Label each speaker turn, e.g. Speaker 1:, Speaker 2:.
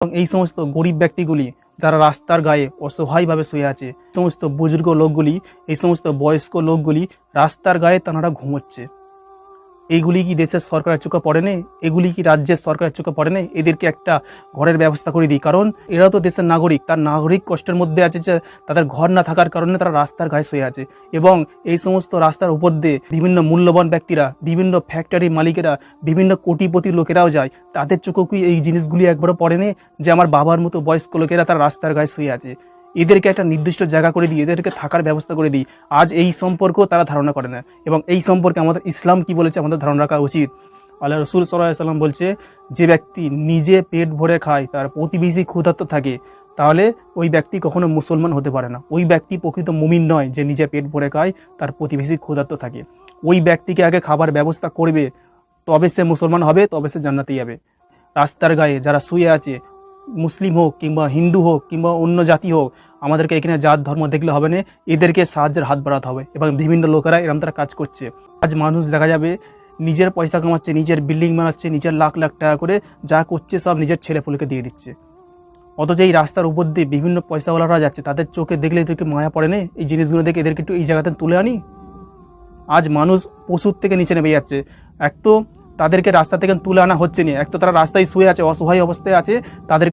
Speaker 1: এবং এই সমস্ত গরিব ব্যক্তিগুলি যারা রাস্তার গায়ে অসহায়ভাবে শুয়ে আছে, সমস্ত বুজুর্গ লোকগুলি, এই সমস্ত বয়স্ক লোকগুলি রাস্তার গায়ে তারা ঘুমোচ্ছে। এইগুলি কি দেশের সরকারের চোখে পড়ে না? এগুলি কি রাজ্যের সরকারের চোখে পড়ে না? এদেরকে একটা ঘরের ব্যবস্থা করে দিই, কারণ এরা তো দেশের নাগরিক। তার নাগরিক কষ্টের মধ্যে আছে যে তাদের ঘর না থাকার কারণে তারা রাস্তার গায়ে শুয়ে আছে। এবং এই সমস্ত রাস্তার উপর দিয়ে বিভিন্ন মূল্যবান ব্যক্তিরা, বিভিন্ন ফ্যাক্টরির মালিকেরা, বিভিন্ন কোটিপতি লোকেরাও যায়। তাদের চোখে কি এই জিনিসগুলি একবারও পড়ে না যে আমার বাবার মতো বয়স্ক লোকেরা তার রাস্তার গায়ে শুয়ে আছে? এদেরকে একটা নির্দিষ্ট জায়গা করে দিই, এদেরকে থাকার ব্যবস্থা করে দিই। আজ এই সম্পর্কেও তারা ধারণা করে না। এবং এই সম্পর্কে আমাদের ইসলাম কি বলেছে আমাদের ধারণা রাখা উচিত। আল্লাহ রসুল সাল্লাল্লাহু আলাইহি ওয়াসাল্লাম বলছে, যে ব্যক্তি নিজে পেট ভরে খায়, তার প্রতিবেশী ক্ষুধার্ত থাকে, তাহলে ওই ব্যক্তি কখনো মুসলমান হতে পারে না। ওই ব্যক্তি প্রকৃত মুমিন নয় যে নিজে পেট ভরে খায়, তার প্রতিবেশী ক্ষুধার্ত থাকে। ওই ব্যক্তিকে আগে খাবার ব্যবস্থা করবে, তবে সে মুসলমান হবে, তবে সে জান্নাতে যাবে। রাস্তার গায়ে যারা শুয়ে আছে, মুসলিম হোক কিংবা হিন্দু হোক কিংবা অন্য জাতি হোক, আমাদেরকে এখানে জাত ধর্ম দেখলে হবে না, এদেরকে সাহায্যের হাত বাড়াতে হবে। এবং বিভিন্ন লোকেরা এরকম তারা কাজ করছে। আজ মানুষ দেখা যাবে নিজের পয়সা কামাচ্ছে, নিজের বিল্ডিং বানাচ্ছে, নিজের লাখ লাখ টাকা করে যা করছে সব নিজের ছেলেপুলেকে দিয়ে দিচ্ছে। অথচ এই রাস্তার উপর দিয়ে বিভিন্ন পয়সাওয়ালারা যাচ্ছে, তাদের চোখে দেখলে এদেরকে মায়া পড়ে না? এই জিনিসগুলো দেখে এদেরকে একটু এই জায়গাতে তুলে আনি। আজ মানুষ পশুর থেকে নিচে নেমে যাচ্ছে। এক তো তাদেরকে রাস্তা থেকে তুলে আনা হচ্ছে না, এক তো তারা রাস্তায় শুয়ে আছে, অসহায় অবস্থায় আছে, তাদের